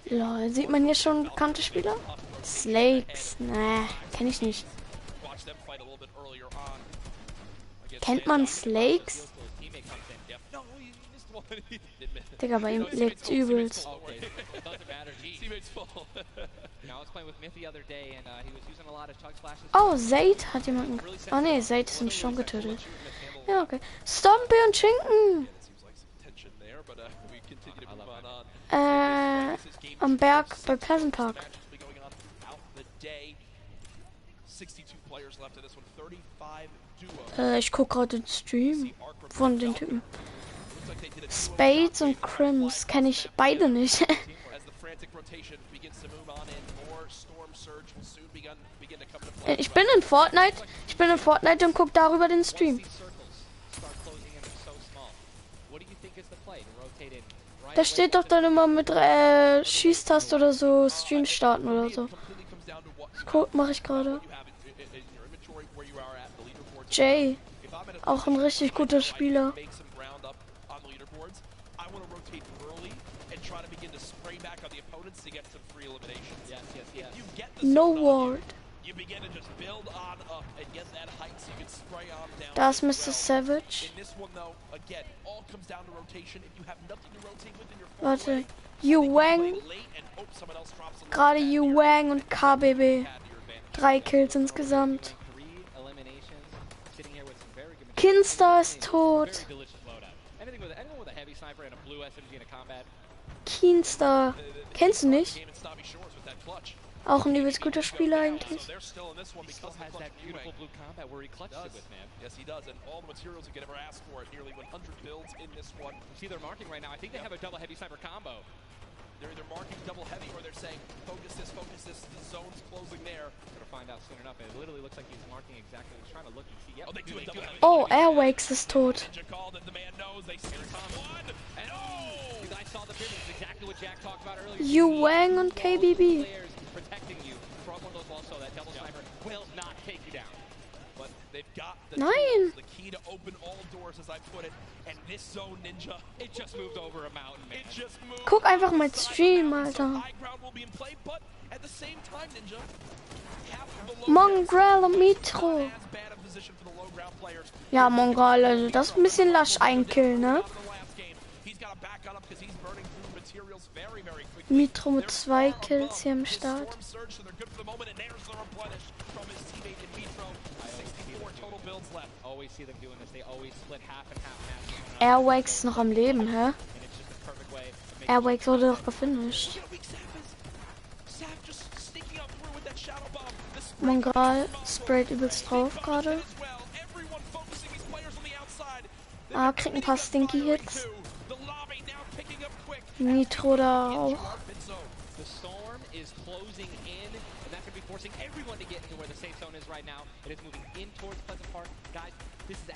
Lol, sieht man hier schon bekannte Spieler? Slakes, ne, kenne ich nicht. Kennt man Slakes? Digga, bei ihm legt's übelst. Oh, Zayd hat jemanden. Oh ne, Zayd ist mich schon getötet. Ja, okay. Stompy und Schinken! Am Berg bei Pleasant Park. Ich guck gerade den Stream von den Typen. Spades und Crims kenne ich beide nicht. Ich bin in Fortnite. Ich bin in Fortnite und guck darüber den Stream. Da steht doch dann immer mit Schießtaste oder so, Stream starten oder so. Das mache ich gerade. Jay, auch ein richtig guter Spieler. No Ward. Da ist Mr. Savage. Warte. Yu Wang. Gerade Yu Wang und KBB. 3 Kills insgesamt. Kinstar ist tot. Kinstar. Kennst du nicht? Auch ein übelst guter Spieler eigentlich. Oh, Airwakes ist tot. Yu Wang und KBB. Nein! Guck einfach mal Stream, Alter. Mongrel und Mitro. Ja, Mongrel, also das ist ein bisschen lasch, ein Kill, ne? Mitro mit 2 Kills hier im Start. Airwakes ist noch am Leben, hä? Airwakes wurde doch gefinisht. Mongrel sprayt übelst drauf gerade. Ah, kriegt ein paar Stinky Hits. Nitro da auch.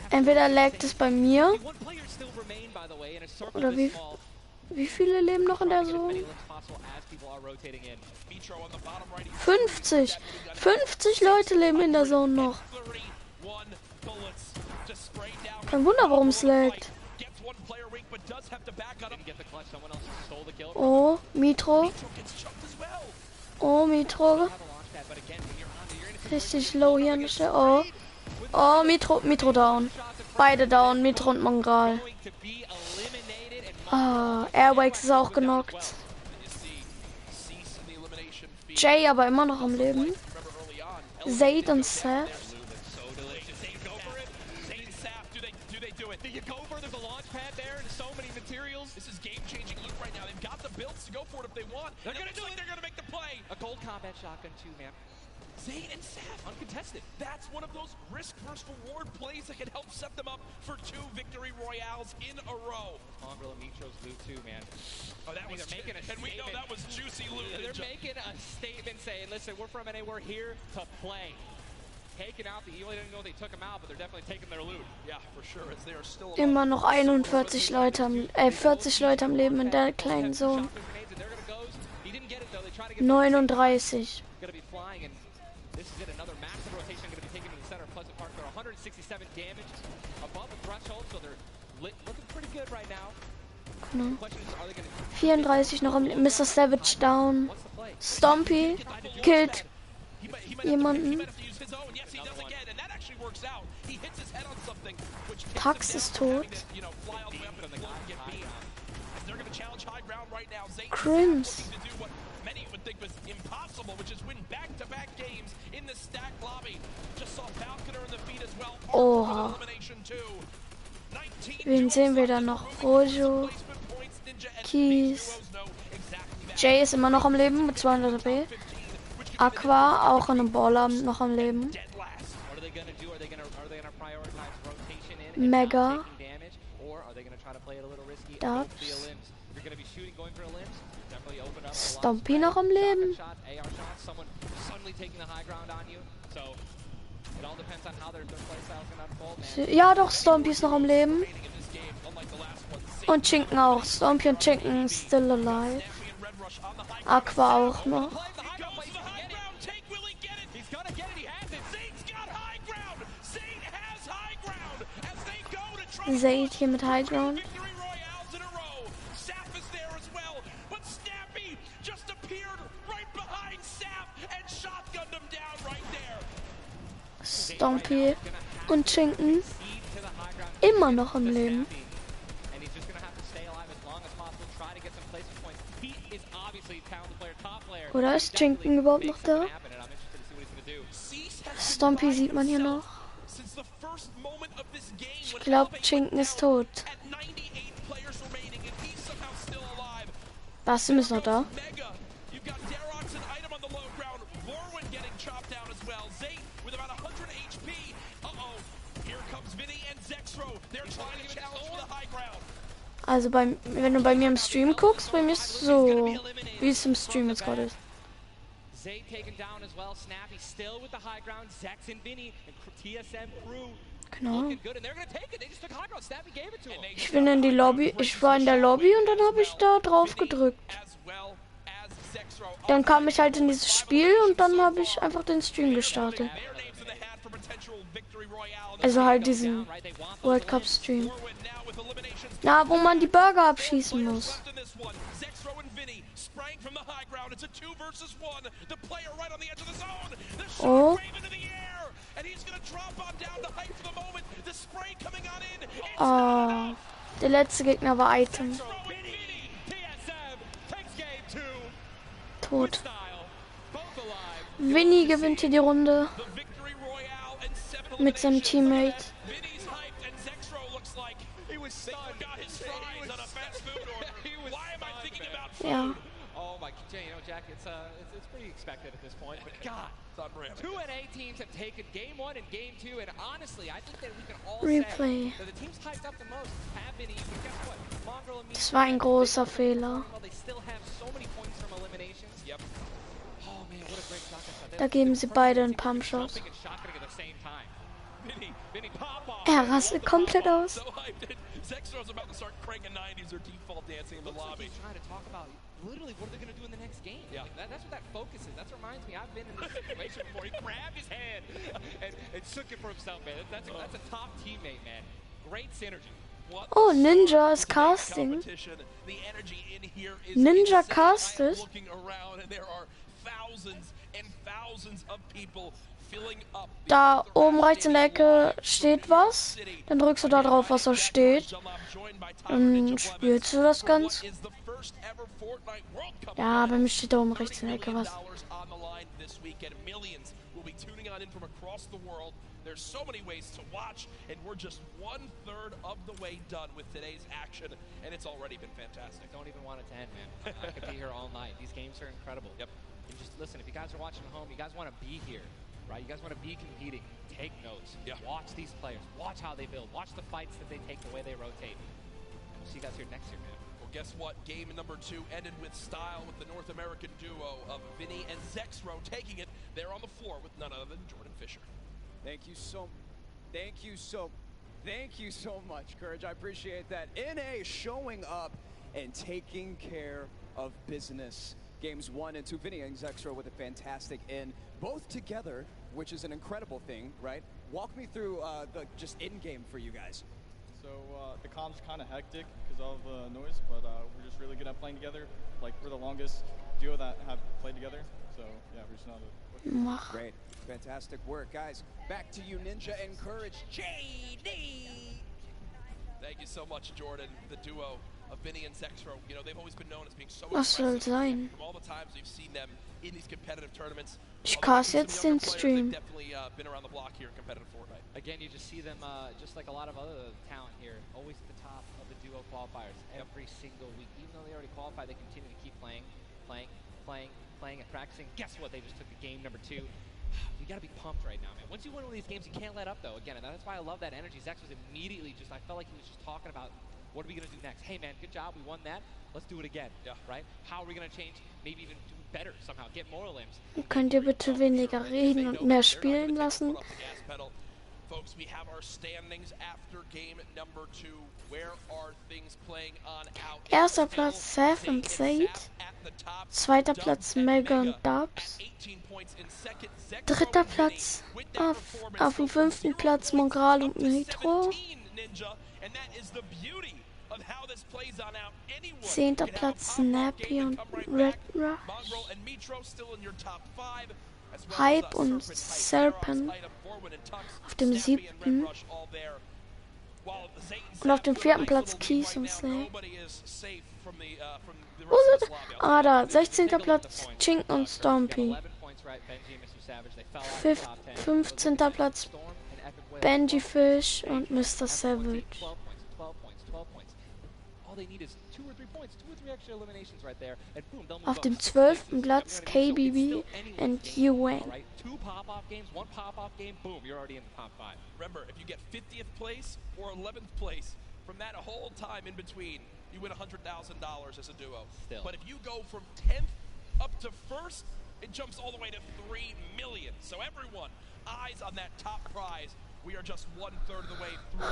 Entweder laggt es bei mir. Oder wie viele leben noch in der Zone? 50! 50 Leute leben in der Zone noch. Kein Wunder, warum es laggt. Oh, Mitro. Oh, Mitro. Richtig low hier an der Stelle. Oh. Oh, Mitro down. Beide down, Mitro und Mongrel. Ah, Airwakes ist auch genockt. Jay aber immer noch am Leben. Zayd und Seth. Zayd and Seth uncontested. That's one of those risk versus reward plays that can help set them up for 2 victory royales in a row. Mongrel and Mitro's loot too, man. Oh, that was making a statement. And we know that was juicy loot. They're making a statement saying, listen, we're from NA, we're here to play. Taking out the Evil, they didn't know they took them out, but they're definitely taking their loot. Yeah, for sure. As they are still Immer noch 41 Leute am 40 Leute am Leben in der kleinen Zone. 39. This is it, another massive rotation going to be taken to the center of Pleasant Park. They're 167 damage above the threshold, so they're looking pretty good right now. Genau. The question is, are they gonna 34 noch am Mr. Savage down. what's the play? Stompy killt He might jemanden. have to use his own. Yes, he does again, and that actually works out. He hits his head on something, which takes Pax him ist down from tot. having to, you know, fly all the way up and float and get beat. They're gonna challenge high ground right now. Zayt Crims. looking to do what many would think was impossible, which is win back-to-back games in the stacked lobby. Just saw Falconer in the feed as well. Oha. Elimination too. 19 Wen sehen wir da noch? Rojo, placement points, Ninja and Keys. duos know exactly that. Jay ist immer noch am Leben mit 200 HP. Aqua auch in einem Baller noch am Leben. Dead last. What are they gonna do? Are they gonna prioritize rotation in and Mega. not taking damage, or are they gonna try to play it a little risky and go for the Dubs. limbs? If you're gonna be shooting, going for limbs, definitely open up a lot of Stompy noch am Leben. shots, AR shots, someone suddenly taking the high ground on you. So it all depends on how their playstyle's gonna unfold, man. Ja, doch, Stompy ist noch am Leben. In this game, unlike the last one, Und Chinken auch. Stompy und Chinken still alive. Snappy and Red Rush on the high Aqua auch noch. He goes to the high ground. Take, will he get it? He's gonna get it. He has it. Zayd's got high ground. Zayd has high ground as they go to try to Zayd hier mit High Ground. victory royales in a row. Saf is there as well, but Snappy just appeared right behind Saf and shotgunned him down right there. Stompy und Chinken Speed to the high ground. immer noch am Leben. And he's just gonna have to stay alive as long as possible. Try to get some placement points. He is obviously a talented player, top player. Oder ist Chinken überhaupt noch da? Happen, and I'm interested to see what he's gonna do. Cease has Stompy sieht man hier noch. since the first moment of this game Ich glaube, Chinken ist tot. at 98 players remaining and he's somehow still alive. Basim ist noch da. Mega, you've got Darox and Item on the low ground. Vorwin getting chopped down as well. Zayt with about 100 HP. Uh-oh, here comes Vinny and Zexro. They're trying to challenge for the high ground. Also wenn du bei mir im Stream guckst, bei mir ist es so, wie es im Stream jetzt gerade ist. Zayt taken down as well. Snappy still with the high ground. Zex and Vinny and TSM crew Genau. looking good, and they're gonna take it. They just took high ground. Snappy gave it to him. Ich bin in die Lobby, ich war in der Lobby und dann habe ich da drauf gedrückt. As well as Zexro. Dann kam ich halt in dieses Spiel und dann habe ich einfach den Stream gestartet. Their names in the hat for potential victory royale. Also halt diesen World Cup Stream. Na, wo man die Burger abschießen muss. Left in this one. Zexro and Vinny spraying from the high ground. It's a 2 versus 1. The player right on the edge of the zone. The shot Oh. wave into the air. And he's gonna drop on down to height for the moment. The spray coming on in. It's Ah, der letzte Gegner war Item. Zexro and Vinny. TSM takes game 2. Tot. Style. Both alive. Winnie gewinnt hier die Runde The victory royale and 7 mit seinem Teammate. Vinny's hyped and Zexro looks like he was stunned. Got his fries on a fast food order. Why am I thinking about food? Ja. Oh my, you know, Jack, it's pretty expected at this point. But God, two NA teams have taken game 1 and game 2, and honestly, I think that we can all Replay. say that the teams hyped up the most have been easy. Guess what? Mongrel and me. Das war ein großer Fehler. Well, they still have so many points from eliminations. Yep. Oh man, what a great shot. Da geben sie beide einen Pumpshot. Jumping and shotgunning at the same time. Vinny pop off. Er rastet komplett aus. So hyped. Zexro's about to start cranking 90s or default dancing in the lobby. He's trying to talk about literally what are they going to do in the next game. Yeah. Like that's what that focus is. That reminds me, I've been in this situation before. He grabbed his hand and shook it for himself, man. That's a top teammate, man. Great synergy. What Oh, Ninja ist Casting. the energy in here is Ninja insane. castet. I'm looking around and there are thousands and thousands of people filling up. Da oben rechts in der Ecke steht was. Dann drückst du da drauf, was da steht. Dann spielst du das ganz. Ja, bei mir steht da oben rechts in der Ecke was. There's so many ways to watch, and we're just 1/3 of the way done with today's action, and it's already been fantastic. Don't even want it to end, man. I could be here all night. These games are incredible. Yep. And just listen, if you guys are watching at home, you guys want to be here, right? You guys want to be competing. Take notes. Yeah. Watch these players. Watch how they build. Watch the fights that they take, the way they rotate. And we'll see you guys here next year, man. Well, guess what? Game number 2 ended with style with the North American duo of Vinny and Zexro taking it. They're on the floor with none other than Jordan Fisher. Thank you so much, Courage. I appreciate that. NA showing up and taking care of business. Games 1 and 2, Vinny and Zexro with a fantastic in, both together, which is an incredible thing, right? Walk me through the just in game for you guys. So the comms kind of hectic because of noise, but we're just really good at playing together. Like we're the longest duo that have played together. So yeah, we just know to. Mach. Great. Fantastic work, guys. Back to you, Ninja and Courage. JD! Thank you so much, Jordan. The duo of Vinny and Zexro, you know, they've always been known as being so Was soll aggressive sein? from all the times we've seen them in these competitive tournaments. Ich Although cast they've been jetzt some den younger players, Stream. they've definitely been around the block here in competitive Fortnite. Again, you just see them, just like a lot of other talent here, always at the top of the duo qualifiers every single week. Even though they already qualified, they continue to keep playing, and practicing. Guess what? They just took the game number 2. You gotta be pumped right now, man. Once you win one of these games, you can't let up, though. Again, and that's why I love that energy. Zex was immediately just, I felt like he was just talking about, what are we gonna do next? Hey, man, good job, we won that. Let's do it again, right? How are we gonna change, maybe even do better somehow, get more limbs? Könnt ihr bitte weniger reden und mehr spielen lassen? Folks, we have our standings after game number 2. Where are things playing on out? Erster Platz Seth und Zaid. Zweiter Platz Mega und Dubs. Dritter Platz auf dem 5. Platz Mongral und Nitro. 10. Platz Snappy und Red Rush. Hype und Serpent auf dem 7. Und auf dem 4. Platz Keys und Slay. Wo sind? Ah, da. 16. Platz Chink und Stompy. 15. Platz Benji Fish und Mr. Savage. Auf dem 12. Platz KBB und Yuan. 2 pop-off games, 1 pop-off game, boom, you're already in the top 5. Remember, if you get 50th place or 11th place, from that whole time in between, you win $100,000 as a duo. Still. But if you go from 10th up to 1st, it jumps all the way to 3 million. So everyone, eyes on that top prize. We are just 1/3 of the way through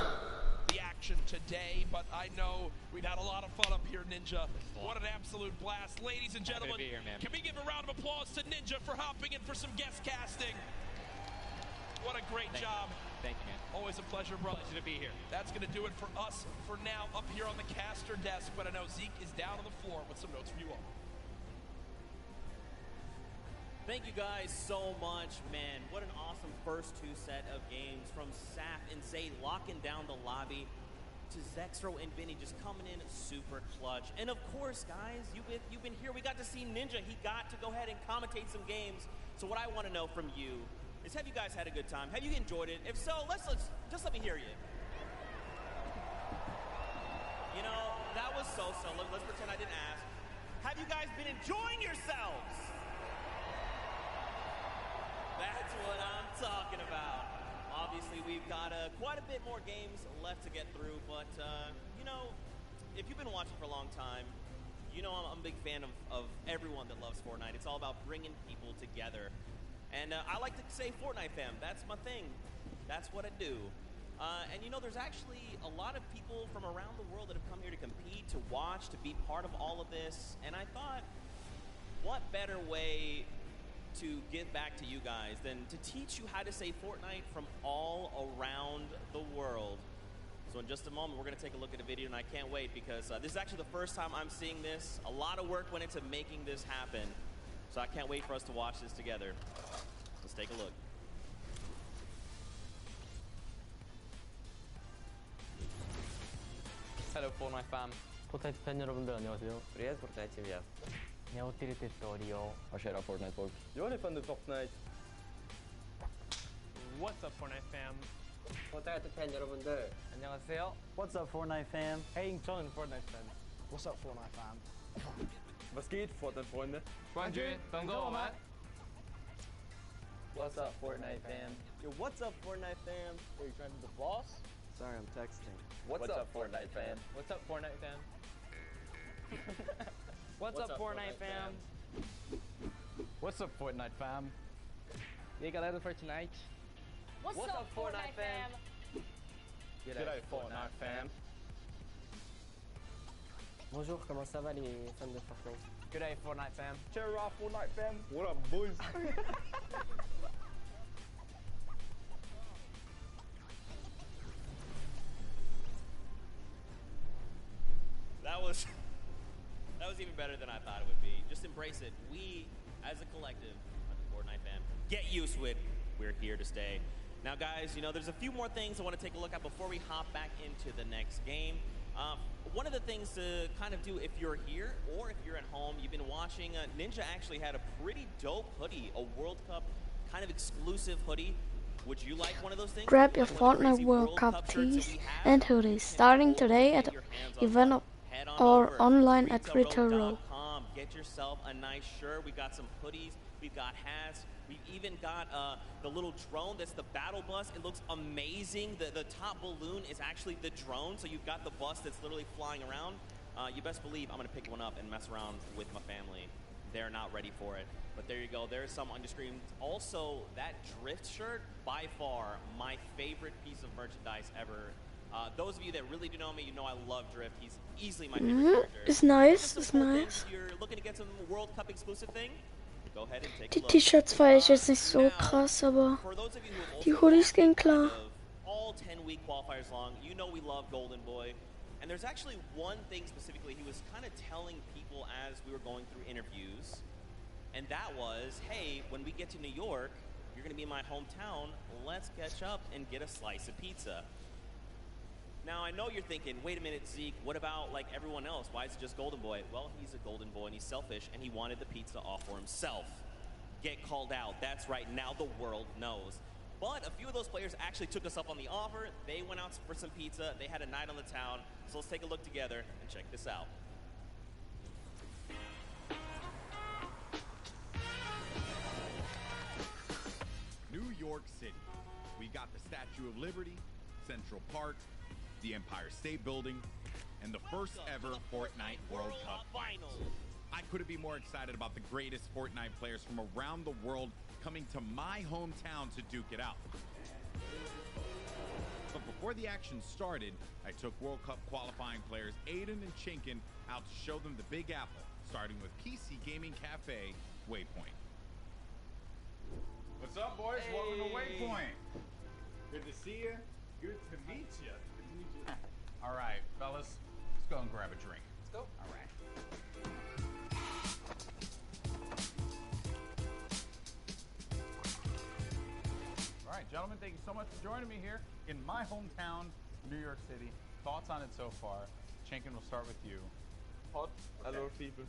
the action today, but I know we've had a lot of fun up here, Ninja. What an absolute blast. Ladies and gentlemen, here, can we give a round of applause to Ninja for hopping in for some guest casting? What a great job. Thank you, man. Always a pleasure, brother. Pleasure to be here. That's going to do it for us for now up here on the caster desk, but I know Zeke is down on the floor with some notes for you all. Thank you guys so much, man. What an awesome first 2 set of games from Saf and Zayd locking down the lobby to Zexro and Vinny just coming in super clutch. And of course, guys, you've been here. We got to see Ninja. He got to go ahead and commentate some games. So what I want to know from you is, have you guys had a good time? Have you enjoyed it? If so, let's just let me hear you. You know, that was so-so. Let's pretend I didn't ask. Have you guys been enjoying yourselves? That's what I'm talking about. Obviously, we've got quite a bit more games left to get through, but, you know, if you've been watching for a long time, you know I'm a big fan of everyone that loves Fortnite. It's all about bringing people together. And I like to say Fortnite fam, that's my thing. That's what I do. And, you know, there's actually a lot of people from around the world that have come here to compete, to watch, to be part of all of this. And I thought, what better way to give back to you guys than to teach you how to say Fortnite from all around the world. So in just a moment, we're going to take a look at a video, and I can't wait because this is actually the first time I'm seeing this. A lot of work went into making this happen. So I can't wait for us to watch this together. Let's take a look. Hello Fortnite fam. 포트나이트 팬 여러분들 안녕하세요. Fred Fortnite TV. Jag har till Storio. Vad kör Fortnite folk? Jag är fan du Fortnite. What's up, Fortnite fam? 포트나이트 팬 여러분들 안녕하세요. What's up, Fortnite fam? Hey, 저는 Fortnite fan. What's up, Fortnite fam? Was geht, Fortnite-Freunde? 冠军等着我们。 What's up, Fortnite fam? Yo, what's up, Fortnite fam? Are you trying to be the boss? Sorry, I'm texting. What's up Fortnite fam? What's up, Fortnite fam? What's up, Fortnite fam? What's up, Fortnite fam? E aí, galera do Fortnite? What's up, Fortnite fam? G'day, Fortnite fam. Bonjour, comment ça va les fans de Fortnite? Good day, Fortnite fam. Cheer up, Fortnite fam. What up, boys? was even better than I thought it would be. Just embrace it. We, as a collective, Fortnite fam, get used to it. We're here to stay. Now, guys, you know, there's a few more things I want to take a look at before we hop back into the next game. One of the things to kind of do if you're here or if you're at home, you've been watching, Ninja actually had a pretty dope hoodie, a World Cup kind of exclusive hoodie. Would you like one of those things? Grab your Fortnite World Cup tees and hoodies starting today at event or online at Retail Row. Get yourself a nice shirt. We've got some hoodies. We've got hats. We've even got the little drone that's the battle bus. It looks amazing. The top balloon is actually the drone, so you've got the bus that's literally flying around. You best believe I'm going to pick one up and mess around with my family. They're not ready for it. But there you go. There's some on your screen. Also, that drift shirt, by far, my favorite piece of merchandise ever. Those of you that really do know me, you know I love Drift. He's easily my favorite character. Ist nice, ist nice. If you're looking to get some World Cup exclusive thing, go ahead and take Die a look. T-Shirts feiere ich jetzt nicht so krass, aber die Hoodies gehen klar. All 10-week qualifiers long, you know we love Golden Boy. And there's actually one thing specifically he was kind of telling people as we were going through interviews. And that was, hey, when we get to New York, you're going to be in my hometown. Let's catch up and get a slice of pizza. Now, I know you're thinking, wait a minute, Zeke, what about like everyone else? Why is it just Golden Boy? Well, he's a Golden Boy and he's selfish and he wanted the pizza all for himself. Get called out. That's right. Now the world knows. But a few of those players actually took us up on the offer. They went out for some pizza. They had a night on the town. So let's take a look together and check this out. New York City. We got the Statue of Liberty, Central Park, the Empire State Building, and the first ever Fortnite World Cup Finals. I couldn't be more excited about the greatest Fortnite players from around the world coming to my hometown to duke it out. But before the action started, I took World Cup qualifying players Aiden and Chinkin out to show them the Big Apple, starting with PC Gaming Cafe, Waypoint. What's up, boys? Hey. Welcome to Waypoint. Good to see you. Good to meet you. Good to meet you. All right, fellas, let's go and grab a drink. Let's go. All right. All right, gentlemen, thank you so much for joining me here in my hometown, New York City. Thoughts on it so far? Chinkin, we'll start with you. Hot. Okay. A lot of people.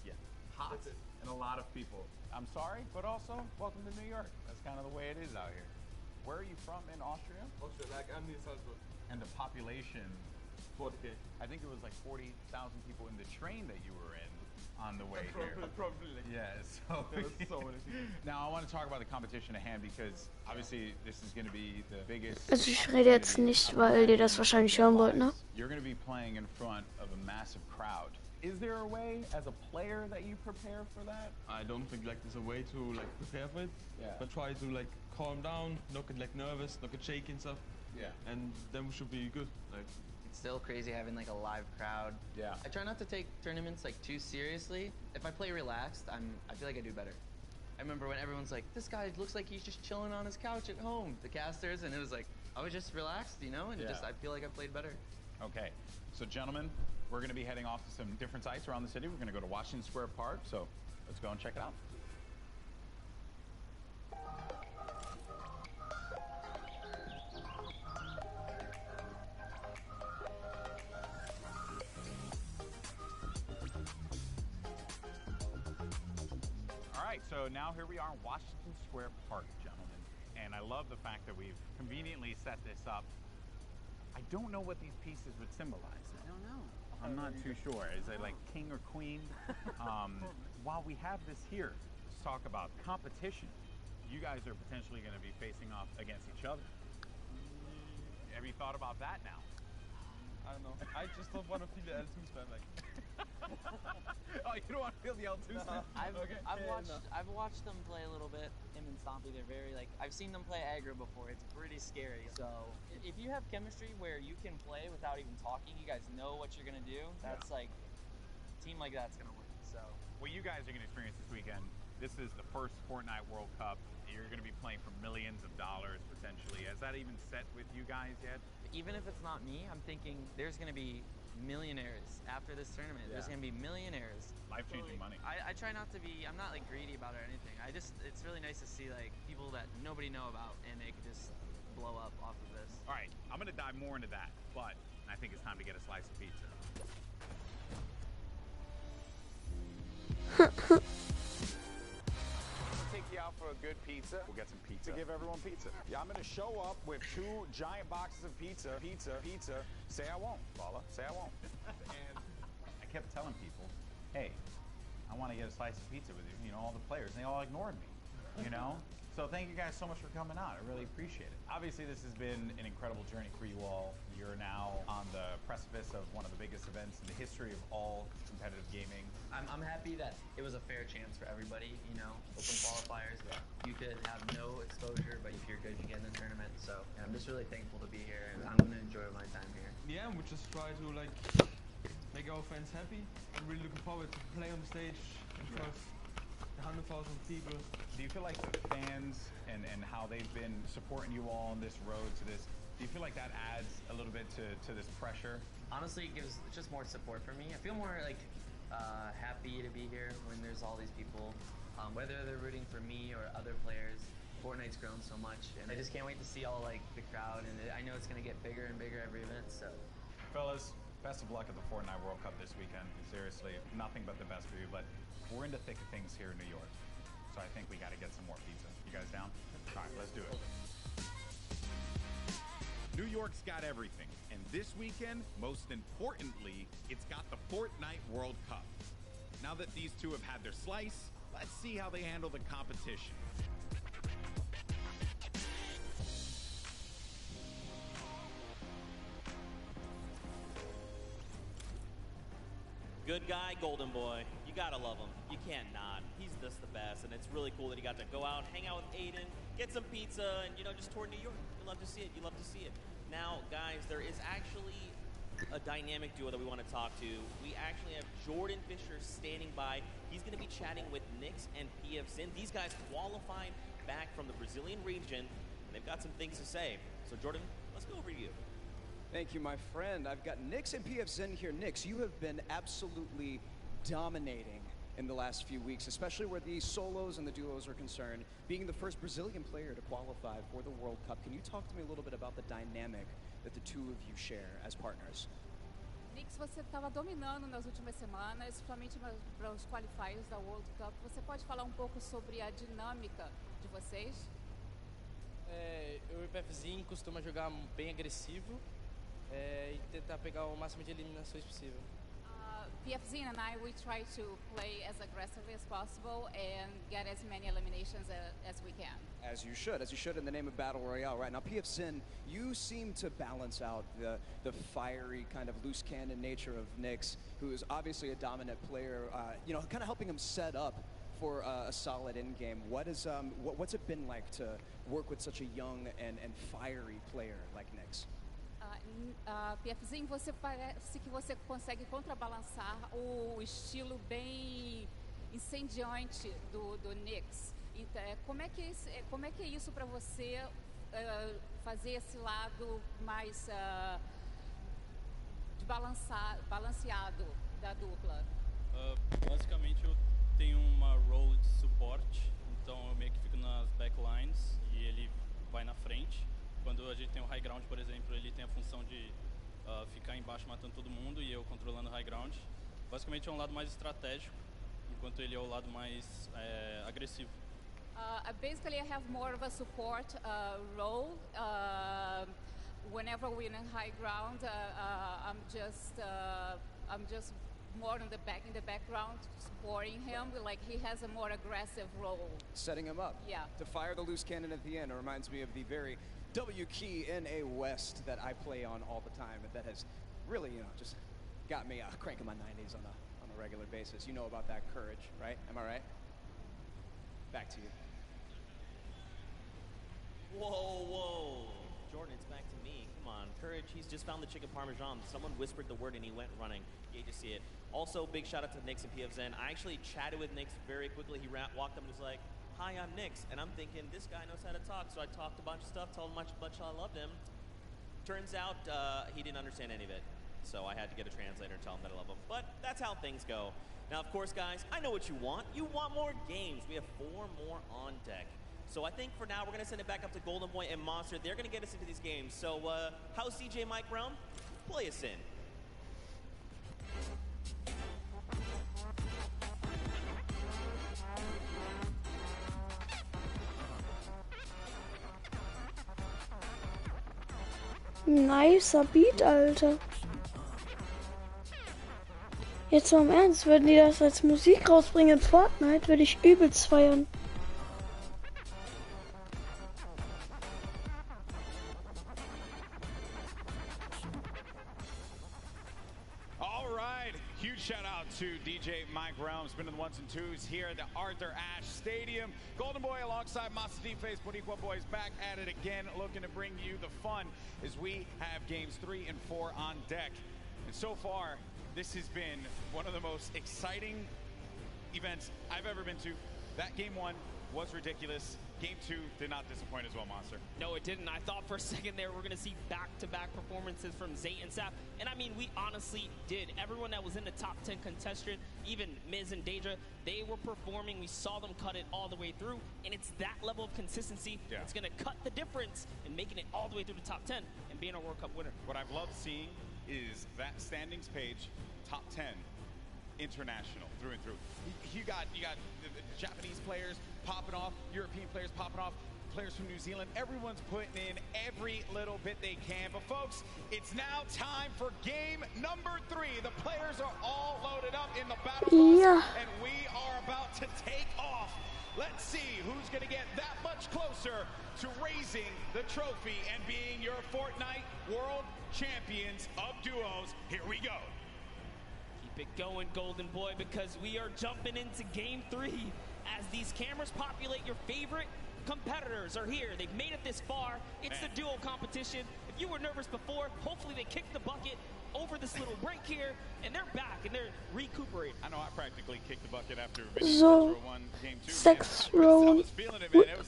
Yeah, hot and a lot of people. I'm sorry, but also welcome to New York. That's kind of the way it is out here. Where are you from in Austria? Austria, like I'm in Salzburg. And the population? 40K. I think it was like 40,000 people in the train that you were in on the way here. Probably. Yeah, so, there was so many people. Now I want to talk about the competition at hand because obviously this is going to be the biggest. Also ich rede jetzt nicht, weil ihr das wahrscheinlich hören wollt, ne? You're going to be playing in front of a massive crowd. Is there a way as a player that you prepare for that? I don't think like there's a way to like prepare for it. Yeah. But try to like calm down, not get like nervous, not get shaky and stuff. Yeah. And then we should be good. Like it's still crazy having like a live crowd. Yeah. I try not to take tournaments like too seriously. If I play relaxed, I feel like I do better. I remember when everyone's like, this guy looks like he's just chilling on his couch at home, the casters, and it was like, I was just relaxed, you know, and just I feel like I played better. Okay, so gentlemen, we're going to be heading off to some different sites around the city. We're going to go to Washington Square Park, so let's go and check it out. All right, so now here we are in Washington Square Park, gentlemen, and I love the fact that we've conveniently set this up. I don't know what these pieces would symbolize. I don't know. I'm not too sure. Is it like king or queen? While we have this here, let's talk about competition. You guys are potentially going to be facing off against each other. Have you thought about that now? I don't know. I just don't want to feel the L2 spam like. Oh, you don't want to feel the L2 spam? I've watched them play a little bit. Him and Stompy, they're very like I've seen them play aggro before. It's pretty scary. So if you have chemistry where you can play without even talking, you guys know what you're gonna do. That's like a team like that's gonna win. So what you guys are gonna experience this weekend. This is the first Fortnite World Cup. You're gonna be playing for millions of dollars potentially. Has that even set with you guys yet? even if it's not me, I'm thinking there's gonna be millionaires after this tournament. There's Yeah. gonna be millionaires. Life-changing money. I try not to be, I'm not like greedy about it or anything. It's really nice to see like people that nobody know about and they could just blow up off of this. All right, I'm gonna dive more into that, but I think it's time to get a slice of pizza. Take you out for a good pizza. We'll get some pizza. To give everyone pizza. Yeah, I'm gonna show up with 2 giant boxes of pizza. Pizza. Say I won't, Paula. Say I won't. And I kept telling people, hey, I want to get a slice of pizza with you, all the players, and they all ignored me, So thank you guys so much for coming out. I really appreciate it. Obviously, this has been an incredible journey for you all. You're now on the precipice of one of the biggest events in the history of all competitive gaming. I'm happy that it was a fair chance for everybody, open qualifiers. You could have no exposure, but if you're good, you get in the tournament. So I'm just really thankful to be here, and I'm going to enjoy my time here. Yeah, we just try to make our fans happy. I'm really looking forward to play on the stage in front of 100,000 people. Do you feel like the fans and how they've been supporting you all on this road to this, do you feel like that adds a little bit to this pressure? Honestly, it gives just more support for me. I feel more happy to be here when there's all these people, whether they're rooting for me or other players. Fortnite's grown so much, and I just can't wait to see all the crowd, and I know it's going to get bigger and bigger every event. So, fellas, best of luck at the Fortnite World Cup this weekend. Seriously, nothing but the best for you, but we're in the thick of things here in New York, so I think we got to get some more pizza. You guys down? All right, let's do it. New York's got everything, and this weekend, most importantly, it's got the Fortnite World Cup. Now that these two have had their slice, let's see how they handle the competition. Good guy, golden boy. You gotta love him. You can't not. He's just the best, and it's really cool that he got to go out, hang out with Aiden, get some pizza, and just tour New York. You love to see it. You love to see it. Now, guys, there is actually a dynamic duo that we want to talk to. We actually have Jordan Fisher standing by. He's going to be chatting with Nyx and PF Zin. These guys qualified back from the Brazilian region, and they've got some things to say. So, Jordan, let's go over to you. Thank you, my friend. I've got Nyx and PF Zin here. Nyx, you have been absolutely dominating in the last few weeks, especially where the solos and the duos are concerned, being the first Brazilian player to qualify for the World Cup. Can you talk to me a little bit about the dynamic that the two of you share as partners? Nyx, você estava dominando nas últimas semanas, principalmente para os qualifiers da World Cup. Você pode falar pouco sobre a dinâmica de vocês? Eu e o PFzinho costuma jogar bem agressivo e tentar pegar o máximo de eliminações possível. PFZ and I, we try to play as aggressively as possible and get as many eliminations as we can. As you should in the name of Battle Royale, right? Now, PF Zin, you seem to balance out the fiery kind of loose cannon nature of Nyx, who is obviously a dominant player, kind of helping him set up for a solid end game. What's it been like to work with such a young and fiery player like Nyx? PFzinho, você parece que você consegue contrabalançar o estilo bem incendiante do Nyx. Então, como é que é isso para você fazer esse lado mais balanceado da dupla? Basicamente eu tenho uma role de suporte, então eu meio que fico nas backlines e ele vai na frente. Quando a gente tem o high ground, por exemplo, ele tem a função de ficar embaixo matando todo mundo e eu controlando o high ground. Basicamente é um lado mais estratégico, enquanto ele é o lado mais agressivo. Basically, I have more of a support role. Whenever we're in high ground, I'm just more in the background, supporting him. Like he has a more aggressive role. Setting him up. Yeah. To fire the loose cannon at the end. It reminds me of the very W key in a West that I play on all the time. That has really, just got me cranking my 90s on a regular basis. You know about that courage, right? Am I right? Back to you. Whoa. Jordan, it's back to me. Come on. Courage, he's just found the chicken parmesan. Someone whispered the word and he went running. You hate to see it. Also, big shout out to Nyx and PF Zin. I actually chatted with Nyx very quickly. He walked up and was like, "Hi, I'm Nyx." And I'm thinking, this guy knows how to talk. So I talked a bunch of stuff, told him much I loved him. Turns out he didn't understand any of it. so I had to get a translator and tell them that I love them. But that's how things go. Now, of course, guys, I know what you want. You want more games. We have 4 more on deck. So I think for now, we're going to send it back up to Golden Boy and Monster. They're going to get us into these games. So, how's CJ Mike Realm? Play us in. Nicer Beat, Alter. Jetzt mal im Ernst, würden die das als Musik rausbringen in Fortnite, würde ich übelst feiern. Huge shout out to DJ Mike Realm, spinning the ones and twos here at the Arthur Ashe Stadium. Golden Boy alongside Masa D-Face, Boricua Boys back at it again, looking to bring you the fun as we have games 3 and 4 on deck. And so far, this has been one of the most exciting events I've ever been to. That game 1 was ridiculous. Game 2 did not disappoint as well, Monster. No, it didn't. I thought for a second there we're going to see back-to-back performances from Zayt and Sap. And I mean, we honestly did. Everyone that was in the top 10 contestant, even Miz and Deja, they were performing. We saw them cut it all the way through. And it's that level of consistency that's going to cut the difference in making it all the way through the top 10 and being a World Cup winner. What I've loved seeing is that standings page, top 10. International through and through. You got the Japanese players popping off, European players popping off, players from New Zealand. Everyone's putting in every little bit they can. But folks, it's now time for game number 3. The players are all loaded up in the battle bus, and we are about to take off. Let's see who's going to get that much closer to raising the trophy and being your Fortnite World Champions of Duos. Here we go. Keep it going, Golden Boy, because we are jumping into game 3 as these cameras populate. Your favorite competitors are here. They've made it this far. It's the duo competition. If you were nervous before, hopefully they kicked the bucket over this little break here, and they're back and they're recuperating. I know I practically kicked the bucket after So, won game 2. 6 Round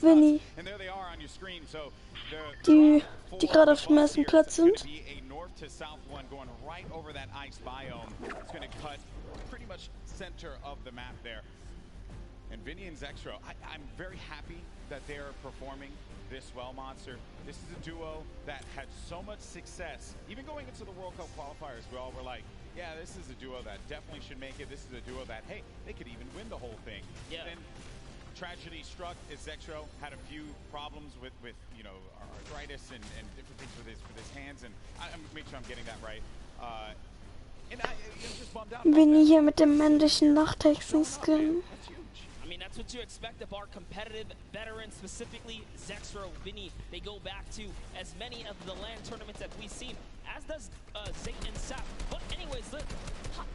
Winnie, And there they are on your screen. So die gerade auf dem ersten Platz sind. North to south one going right over that ice biome. It's going to cut pretty much center of the map there. And Vinny and Zextro, I'm very happy that they're performing this well, Monster. This is a duo that had so much success. Even going into the World Cup qualifiers, we all were like, yeah, this is a duo that definitely should make it. This is a duo that, hey, they could even win the whole thing. Yeah. Then tragedy struck as Zextro had a few problems with you know, arthritis and different things with his hands, and I'm make sure I'm getting that right. And I was just bummed out. Winnie hier mit dem männlichen Nachthexen-Skin. I mean, that's what you expect of our competitive veterans, specifically Zextro, Vinny. They go back to as many of the LAN tournaments that we've seen, as does Zayt and Sap. But anyways, look,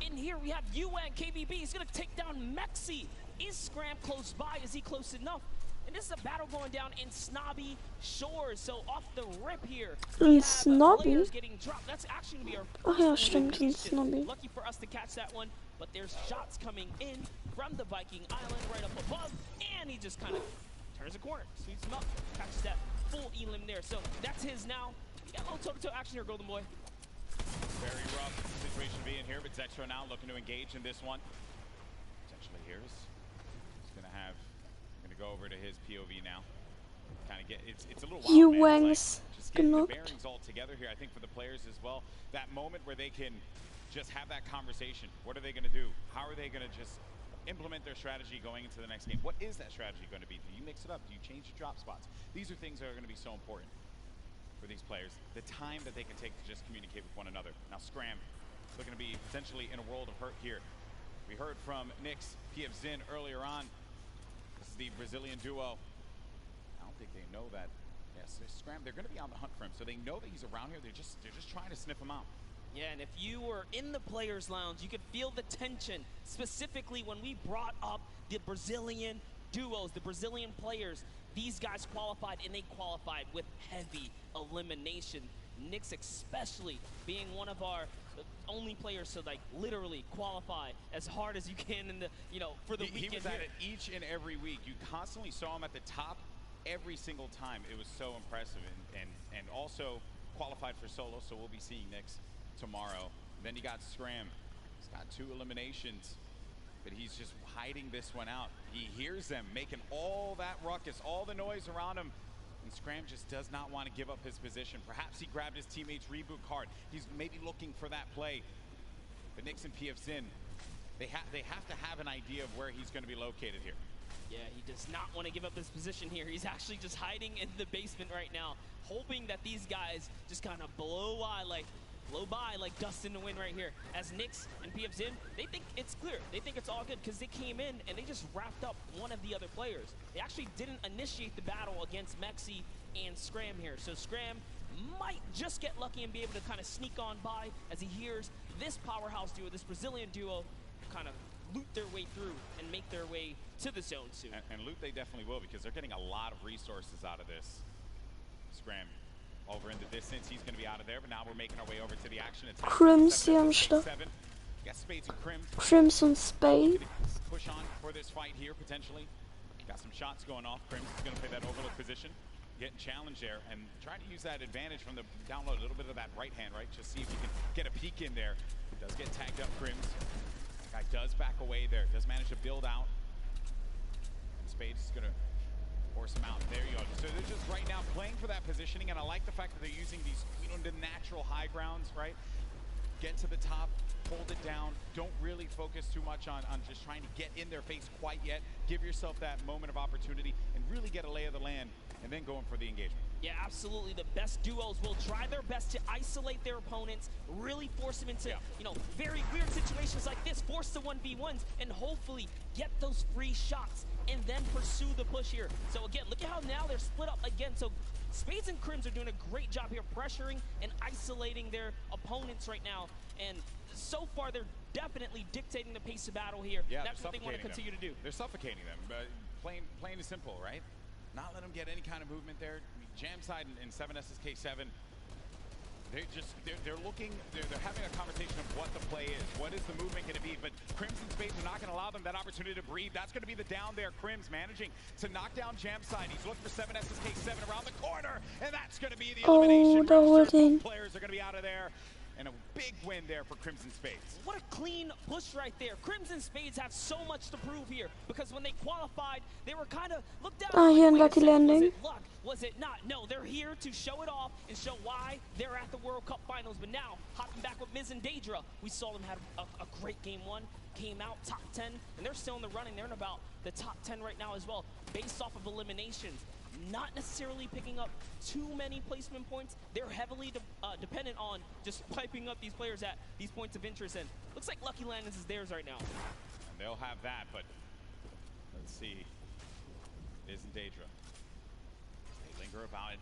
in here we have UN KBB. He's going to take down Mexi. Is Scram close by? Is he close enough? And this is a battle going down in Snobby Shores. So off the rip here, In Snobby? getting dropped. That's actually going to be our Ach ja, stimmt, in Snobby. Lucky for us to catch that one, but there's shots coming in from the Viking Island right up above, and he just kind of turns a corner, sweeps him up, catches that full elim there. So that's his now. We got a little toe-to-toe action here, Golden Boy. Very rough situation to be in here, but Zextro now looking to engage in this one. Potentially here is going to have, going to go over to his POV now. Kind of get, it's a little wild, man. It's like just getting the bearings all together here, I think, for the players as well. That moment where they can just have that conversation. What are they going to do? How are they going to just implement their strategy going into the next game? What is that strategy going to be? Do you mix it up? Do you change your drop spots? These are things that are going to be so important for these players. The time that they can take to just communicate with one another. Now Scram looking to be potentially in a world of hurt here. We heard from Nyx, PF Zin earlier on. This is the Brazilian duo. I don't think they know that. Yes, Scram, they're going to be on the hunt for him. So they know that he's around here. They're just trying to sniff him out. Yeah, and if you were in the players' lounge, you could feel the tension, specifically when we brought up the Brazilian duos, the Brazilian players. These guys qualified, and they qualified with heavy elimination. Nyx especially being one of our only players to, like, literally qualify as hard as you can in the, you know, for the weekend. He was at it each and every week. You constantly saw him at the top every single time. It was so impressive, and also qualified for solo, so we'll be seeing Nyx tomorrow. Then you got Scram. He's got 2 eliminations, but he's just hiding this one out. He hears them making all that ruckus, all the noise around him, and Scram just does not want to give up his position. Perhaps he grabbed his teammate's reboot card. He's maybe looking for that play. But Nyx and PF Sin, they have to have an idea of where he's going to be located here. Yeah, he does not want to give up his position here. He's actually just hiding in the basement right now, hoping that these guys just kind of blow by like dust in the wind right here. As Nyx and PF Zin, they think it's clear. They think it's all good because they came in and they just wrapped up one of the other players. They actually didn't initiate the battle against Mexi and Scram here. So Scram might just get lucky and be able to kind of sneak on by as he hears this powerhouse duo, this Brazilian duo, kind of loot their way through and make their way to the zone soon. And loot they definitely will, because they're getting a lot of resources out of this. Scram over in the distance, he's going to be out of there, but now we're making our way over to the action. It's Crims hier am Start. Got Spades and Crims. Crims und Spade. Push on for this fight here, potentially. Got some shots going off. Crims is going to play that overlook position. Getting challenged there and trying to use that advantage from the download, a little bit of that right hand, right? Just see if you can get a peek in there. Does get tagged up, Crims. Guy does back away there. Does manage to build out. And Spades is going to force him out. There you go. So they're just right now playing for that positioning, and I like the fact that they're using these, the natural high grounds, right? Get to the top, hold it down. Don't really focus too much on just trying to get in their face quite yet. Give yourself that moment of opportunity and really get a lay of the land, and then going for the engagement. Yeah, absolutely. The best duos will try their best to isolate their opponents, really force them into, very weird situations like this, force the 1v1s, and hopefully get those free shots, and then pursue the push here. So again, look at how now they're split up again. So Spades and Crims are doing a great job here pressuring and isolating their opponents right now. And so far, they're definitely dictating the pace of battle here. Yeah, that's what they want to continue to do. They're suffocating them, but plain and simple, right? Not let them get any kind of movement there. Jam side and 7SSK7, they're having a conversation of what the play is. What is the movement going to be? But Crims and Spades are not going to allow them that opportunity to breathe. That's going to be the down there. Crims managing to knock down Jam side. He's looking for 7SSK7 around the corner, and that's going to be the elimination. Both players are going to be out of there. And a big win there for Crimson Spades. What a clean push right there. Crimson Spades have so much to prove here, because when they qualified, they were kind of looked down. Here lucky landing. Was it luck? Was it not? No, they're here to show it off and show why they're at the World Cup Finals. But now, hopping back with Miz and Daedra, we saw them have a great game one, came out top 10, and they're still in the running. They're in about the top 10 right now as well, based off of eliminations. Not necessarily picking up too many placement points. They're heavily dependent on just piping up these players at these points of interest, and looks like Lucky Landings is theirs right now. And they'll have that, but let's see. Miz and Daedra, they linger about it.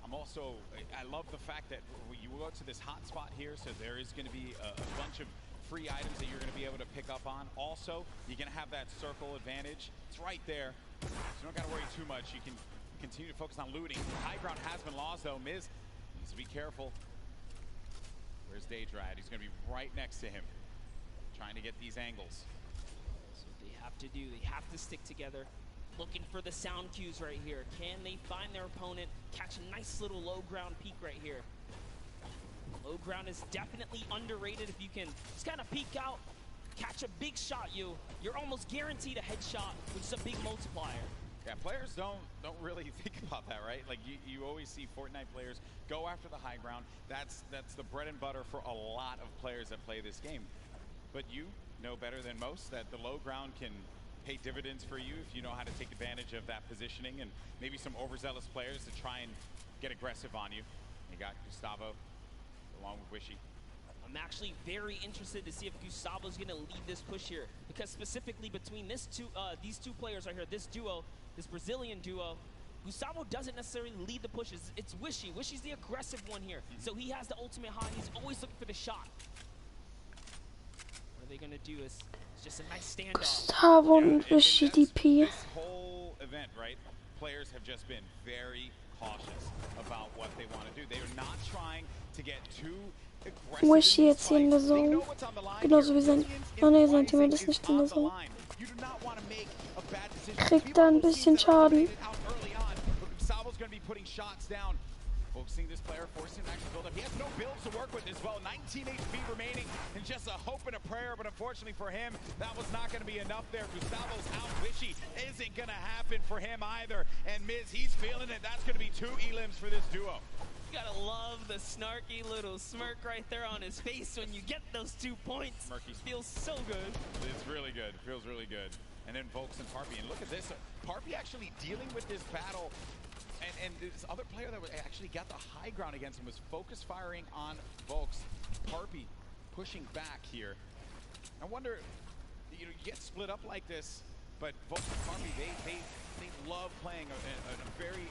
I love the fact that you go to this hot spot here, so there is going to be a bunch of free items that you're going to be able to pick up on. Also, you're going to have that circle advantage. It's right there, so you don't got to worry too much. You can continue to focus on looting. High ground has been lost, though. Miz needs to be careful. Where's Daedra at? He's going to be right next to him, trying to get these angles. So what they have to do, they have to stick together. Looking for the sound cues right here. Can they find their opponent, catch a nice little low ground peek right here? Low ground is definitely underrated. If you can just kind of peek out, catch a big shot, you're almost guaranteed a headshot, which is a big multiplier. Yeah, players don't really think about that, right? Like you always see Fortnite players go after the high ground. That's the bread and butter for a lot of players that play this game. But you know better than most that the low ground can pay dividends for you if you know how to take advantage of that positioning, and maybe some overzealous players to try and get aggressive on you. You got Gustavo along with Wishy. I'm actually very interested to see if Gustavo's going to lead this push here, because specifically between these two players right here, this duo, this Brazilian duo, Gustavo doesn't necessarily lead the pushes. It's Wishy. Wishy's the aggressive one here, so he has the ultimate high. He's always looking for the shot. What are they going to do? It's just a nice standoff. Gustavo and Wishy DP. This whole event, right? Players have just been very cautious about what they want to do. They are not trying to get too aggressive. Wishy jetzt hier in der Zone. Genauso wie sein... Oh ne, sein Team ist nicht in der Zone. Kriegt da ein bisschen Schaden. Gustavo's going to be putting shots down. Well, focusing this player, forcing him to actually build up. He has no builds to work with as well. 19 HP remaining, and just a hope and a prayer, but unfortunately for him, that was not going to be enough there. Gustavo's out wishy isn't going to happen for him either, and Miz, he's feeling it. That's going to be 2 elims for this duo. You gotta love the snarky little smirk right there on his face when you get those 2 points. Murky. Feels so good. It's really good. It feels really good. And then Volks and Parpy. And look at this. Parpy actually dealing with this battle. And this other player that actually got the high ground against him was focus firing on Volks. Parpy pushing back here. I wonder, you get split up like this, but Volks and Parpy, they love playing a very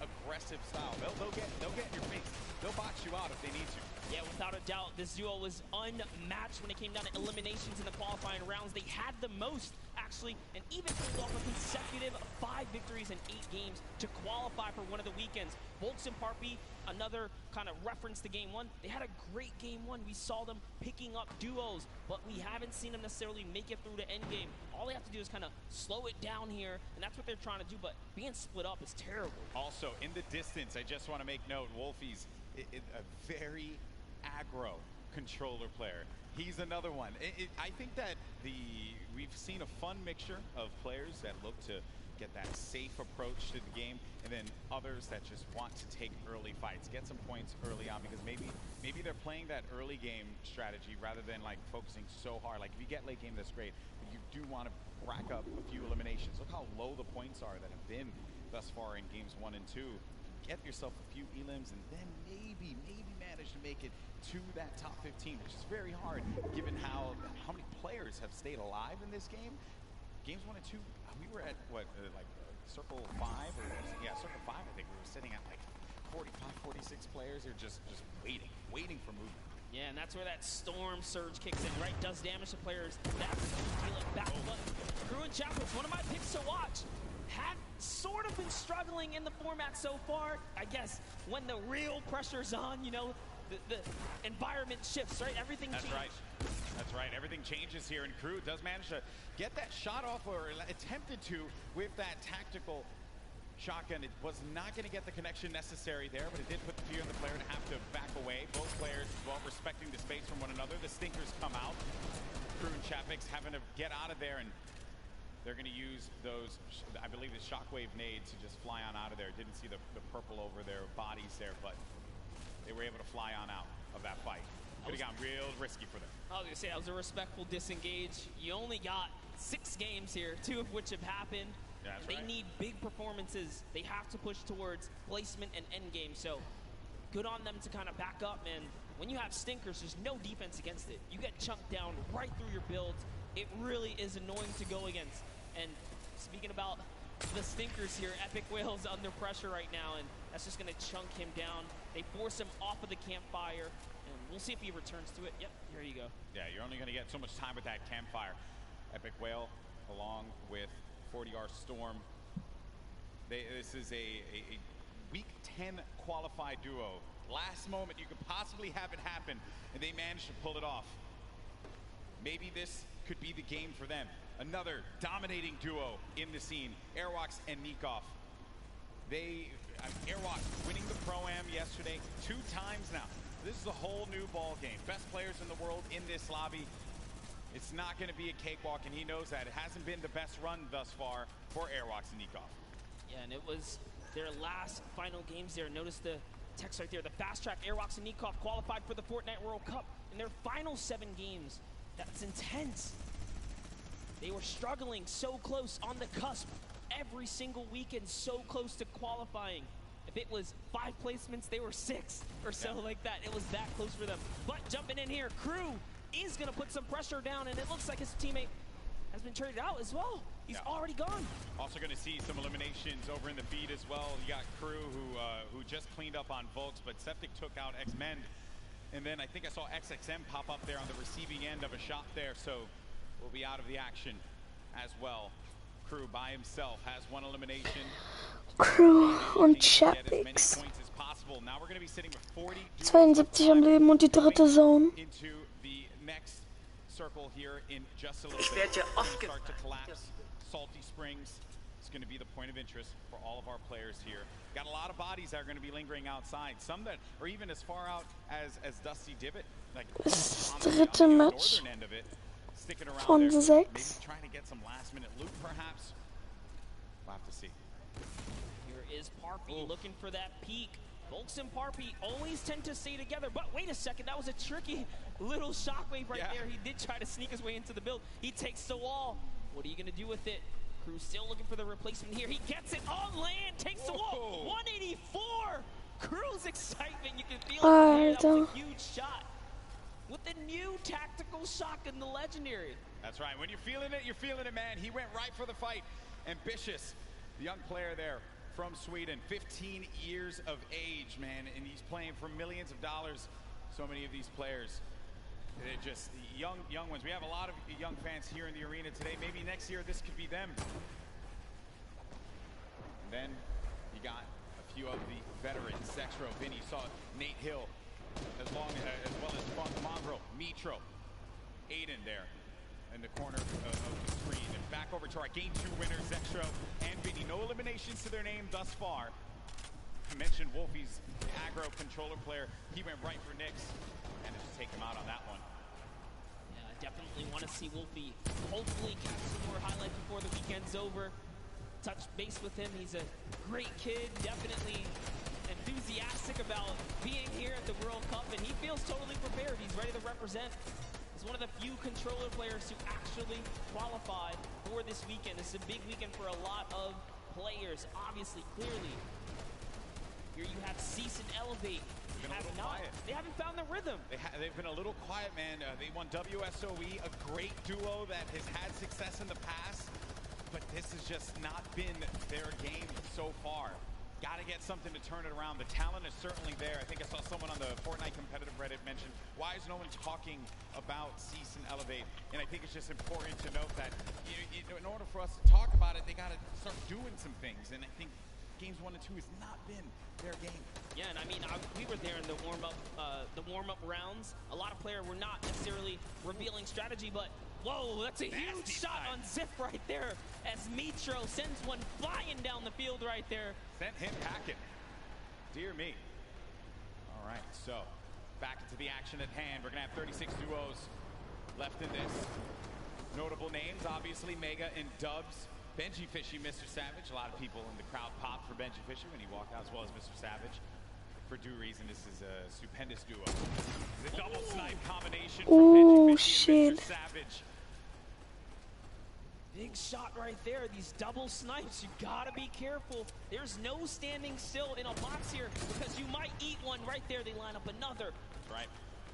aggressive style. They'll get in your face. They'll box you out if they need to. Yeah, without a doubt, this duo was unmatched when it came down to eliminations in the qualifying rounds. They had the most, actually, and even pulled off a consecutive 5 victories in 8 games to qualify for one of the weekends. Volks and Parpy, another kind of reference to Game 1. They had a great Game 1. We saw them picking up duos, but we haven't seen them necessarily make it through to endgame. All they have to do is kind of slow it down here, and that's what they're trying to do, but being split up is terrible. Also, in the distance, I just want to make note, Wolfie's a very aggro controller player. He's another one. I think that we've seen a fun mixture of players that look to get that safe approach to the game, and then others that just want to take early fights, get some points early on, because maybe they're playing that early game strategy rather than like focusing so hard. Like if you get late game, that's great, but you do want to rack up a few eliminations. Look how low the points are that have been thus far in games 1 and 2. Get yourself a few elims and then maybe manage to make it to that top 15, which is very hard given how many players have stayed alive in this game. Games 1 and 2, we were at what, like circle 5 or yeah, circle 5. I think we were sitting at like 45, 46 players. They're just waiting for movement. Yeah, and that's where that storm surge kicks in, right? Does damage to players. That's feel it back. But Crew and Chapels, one of my picks to watch. Have sort of been struggling in the format so far. I guess when the real pressure's on, you know, the environment shifts, right? Everything changes. That's right. Everything changes here, and Crew does manage to get that shot off, or attempted to, with that tactical shotgun. It was not going to get the connection necessary there, but it did put the fear in the player to have to back away. Both players, well, respecting the space from one another. The stinkers come out. Crew and Chapix having to get out of there, and they're going to use those, I believe, the shockwave nades to just fly on out of there. Didn't see the purple over their bodies there, but they were able to fly on out of that fight. Could have gotten real risky for them. I was going to say, that was a respectful disengage. You only got 6 games here, 2 of which have happened. Yeah, they need big performances. They have to push towards placement and endgame. So good on them to kind of back up. And when you have stinkers, there's no defense against it. You get chunked down right through your builds. It really is annoying to go against. And speaking about the stinkers here, Epic Whale's under pressure right now, and that's just going to chunk him down. They force him off of the campfire, and we'll see if he returns to it. Yep, here you go. Yeah, you're only going to get so much time with that campfire. Epic Whale, along with 40R Storm. This is a Week 10 qualified duo. Last moment you could possibly have it happen, and they managed to pull it off. Maybe this could be the game for them. Another dominating duo in the scene, Airwalks and Nikov. Airwalks winning the Pro-Am yesterday 2 times now. This is a whole new ball game. Best players in the world in this lobby. It's not going to be a cakewalk, and he knows that. It hasn't been the best run thus far for Airwalks and Nikov. Yeah, and it was their last final games there. Notice the text right there. The fast track Airwalks and Nikov qualified for the Fortnite World Cup in their final 7 games. That's intense. They were struggling so close on the cusp every single weekend, so close to qualifying. If it was 5 placements, they were 6 or so like that. It was that close for them. But jumping in here, Crew is going to put some pressure down, and it looks like his teammate has been traded out as well. He's already gone. Also going to see some eliminations over in the feed as well. You got Crew who just cleaned up on Volks, but Septic took out X-Men. And then I think I saw XXM pop up there on the receiving end of a shot there, so will be out of the action as well. Crew by himself has 1 elimination. Crew und Chapix. 72 am Leben und die 3. Zone. Into the next circle here in just a little bit. Start to collapse. Salty Springs is going to be the point of interest for all of our players here. Got a lot of bodies that are going to be lingering outside. Some that are even as far out as Dusty Divot, like on the northern end of it, sticking around there, maybe trying to get some last-minute loot, perhaps. We'll have to see. Here is Parpy looking for that peak. Volks and Parpy always tend to stay together, but wait a second, that was a tricky little shockwave right there. He did try to sneak his way into the build. He takes the wall. What are you going to do with it? Crew's still looking for the replacement here. He gets it on land, takes the wall. 184! Crew's excitement, you can feel it. That was a huge shot. With the new tactical shotgun, the legendary. That's right. When you're feeling it, man. He went right for the fight. Ambitious, the young player there from Sweden, 15 years of age, man, and he's playing for millions of dollars. So many of these players, they're just young ones. We have a lot of young fans here in the arena today. Maybe next year this could be them. And then you got a few of the veterans. Zexro, Vinny, saw Nate Hill, as well as Funk Mongrel, Mitro, Aiden there in the corner of the screen. And back over to our Game 2 winners, Zexro and Vinny. No eliminations to their name thus far. I mentioned Wolfie's aggro controller player. He went right for Nyx and just take him out on that one. Yeah, I definitely want to see Wolfie hopefully catch some more highlights before the weekend's over. Touch base with him. He's a great kid, definitely enthusiastic about being here at the World Cup, and he feels totally prepared. He's ready to represent. He's one of the few controller players who actually qualified for this weekend. This is a big weekend for a lot of players, obviously, clearly. Here you have Cease and Elevate. They haven't found the rhythm. They've been a little quiet, man. They won WSOE, a great duo that has had success in the past, but this has just not been their game so far. Got to get something to turn it around. The talent is certainly there. I think I saw someone on the Fortnite competitive Reddit mention, why is no one talking about Cease and Elevate? And I think it's just important to note that in order for us to talk about it, they got to start doing some things. And I think games 1 and 2 has not been their game. Yeah, and I mean, we were there in the warm-up rounds. A lot of players were not necessarily revealing strategy, but whoa, that's a huge shot on Ziff right there as Mitro sends one flying down the field right there. Sent him packing. Dear me. All right, so back into the action at hand. We're going to have 36 duos left in this. Notable names, obviously, Mega and Dubs. Benji Fishy, Mr. Savage. A lot of people in the crowd popped for Benji Fishy when he walked out, as well as Mr. Savage. For due reason, this is a stupendous duo. The double snipe combination from Benji Fishy and Mr. Savage. Big shot right there. These double snipes, you gotta be careful. There's no standing still in a box here because you might eat one right there. They line up another. That's right.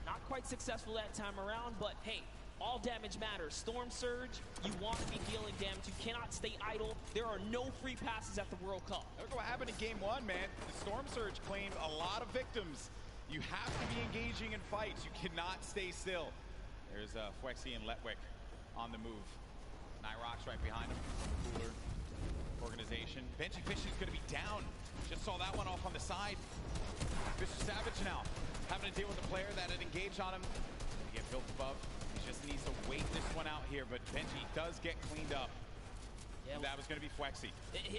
Not quite successful that time around, but hey, all damage matters. Storm Surge, you want to be dealing damage. You cannot stay idle. There are no free passes at the World Cup. Look what happened in Game 1, man. The Storm Surge claimed a lot of victims. You have to be engaging in fights. You cannot stay still. There's Fwexy and Letwick on the move. Nyrox right behind him. Cooler organization. Benji Fishy's going to be down. Just saw that one off on the side. Mr. Savage now having to deal with a player that had engaged on him. Going to get built above. He just needs to wait this one out here, but Benji does get cleaned up. Yeah, that was going to be Fwexy.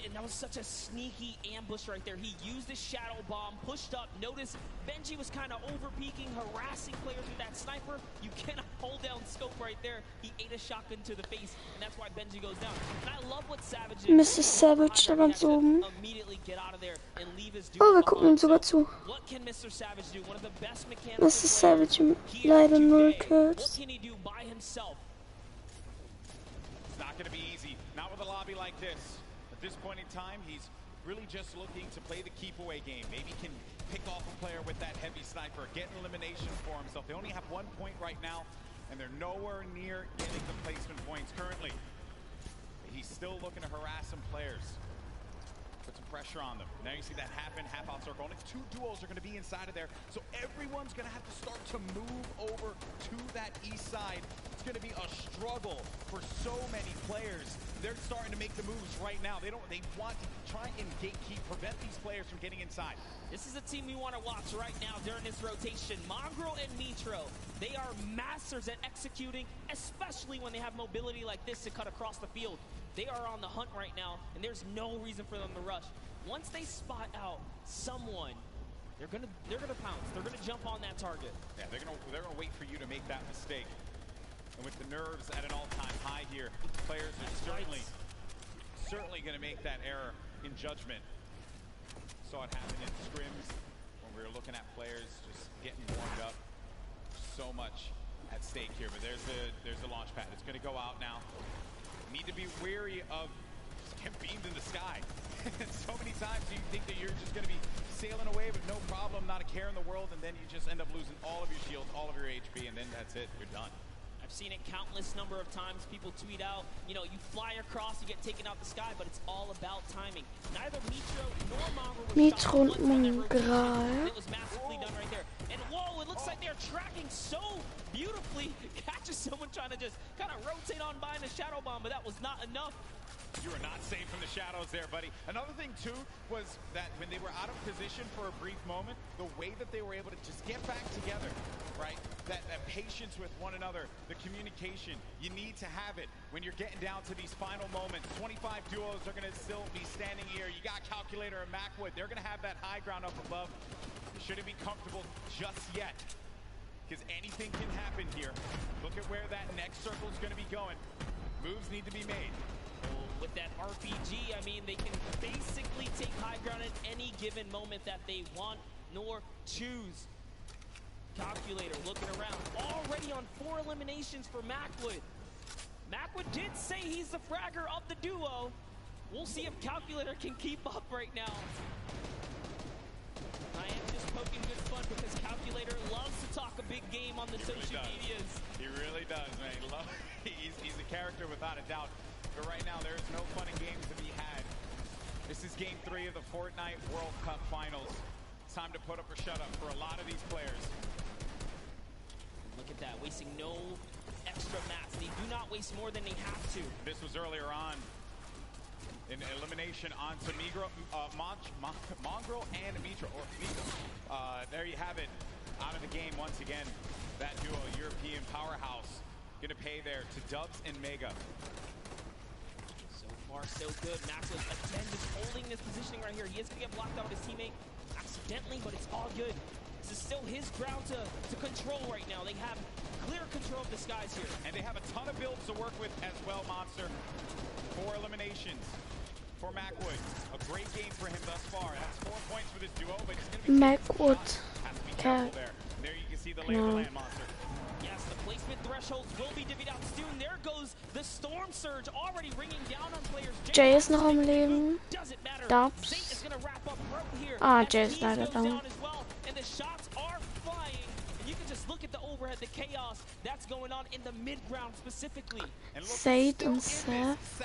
And that was such a sneaky ambush right there. He used his shadow bomb, pushed up. Notice Benji was kind of over-peeking, harassing players with that sniper. You cannot hold down scope right there. He ate a shotgun to the face, and that's why Benji goes down. And I love what Savage did. Mr. Savage da ganz oben. Immediately get out of there and leave his Oh, wir gucken ihm sogar zu. What can Mr. Savage do? One of the best mechanics. Mr. Savage leider 0 Kills. What can he do by himself? It's not going to be easy. Not with a lobby like this. At this point in time, he's really just looking to play the keep-away game. Maybe can pick off a player with that heavy sniper, get an elimination for himself. They only have 1 point right now, and they're nowhere near getting the placement points currently. He's still looking to harass some players. Put some pressure on them. Now you see that half-in, half-out circle. Only 2 duos are going to be inside of there, so everyone's going to have to start to move over to that east side. it's going to be a struggle for so many players. They're starting to make the moves right now. They want to try and gatekeep, prevent these players from getting inside. This is a team we want to watch right now during this rotation. Mongrel and Nitro, they are masters at executing, especially when they have mobility like this to cut across the field. They are on the hunt right now, and there's no reason for them to rush. Once they spot out someone, they're gonna pounce. They're gonna jump on that target. Yeah, they're gonna wait for you to make that mistake. And with the nerves at an all-time high here, players are certainly going to make that error in judgment. Saw it happen in scrims when we were looking at players just getting warmed up. So much at stake here, but there's the launch pad. It's going to go out now. Need to be wary of getting beamed in the sky. So many times you think that you're just going to be sailing away with no problem, not a care in the world, and then you just end up losing all of your shields, all of your HP, and then that's it. You're done. I've seen it countless number of times. People tweet out, you know, you fly across, you get taken out the sky, but it's all about timing. Neither Nitro nor Mongrel Nitro und Mongrel. It was massively done right there. And whoa, it looks like they're tracking so beautifully. Catches someone trying to just kind of rotate on by in a shadow bomb, but that was not enough. You are not safe from the shadows there, buddy. Another thing, too, was that when they were out of position for a brief moment, the way that they were able to just get back together, right? That patience with one another, the communication, you need to have it when you're getting down to these final moments. 25 duos are going to still be standing here. You got Calculator and Macwood. They're going to have that high ground up above. They shouldn't be comfortable just yet, because anything can happen here. Look at where that next circle is going to be going. Moves need to be made. With that RPG, I mean, they can basically take high ground at any given moment that they want nor choose. Calculator looking around, already on 4 eliminations for Macwood. Macwood did say he's the fragger of the duo. We'll see if Calculator can keep up right now. I am just poking good fun because Calculator loves to talk a big game on the social medias. He really does, man. He's a character without a doubt. But right now, there is no fun and games to be had. This is Game 3 of the Fortnite World Cup Finals. It's time to put up or shut up for a lot of these players. Look at that, wasting no extra mats. They do not waste more than they have to. This was earlier on. An elimination onto Mongrel and Mitro. There you have it. Out of the game once again. That duo, European powerhouse, going to pay there to Dubs and Mega. So far, so good. Macwood again just holding this positioning right here. He is going to get blocked out with his teammate accidentally, but it's all good. This is still his ground to control right now. They have clear control of the skies here. And they have a ton of builds to work with as well, Monster. 4 eliminations for Macwood. A great game for him thus far. That's 4 points for this duo, but it's going to be Macwood. There you can see the lay of the land, Monster. Yes, the placement thresholds will be divvied out soon. There goes the Storm Surge already ringing down on players. Jay ist noch am Leben. Dubs. Jay ist leider down. And the shots are flying. And you can just look at the overhead, the chaos that's going on in the mid-ground specifically. Zaid und Seth.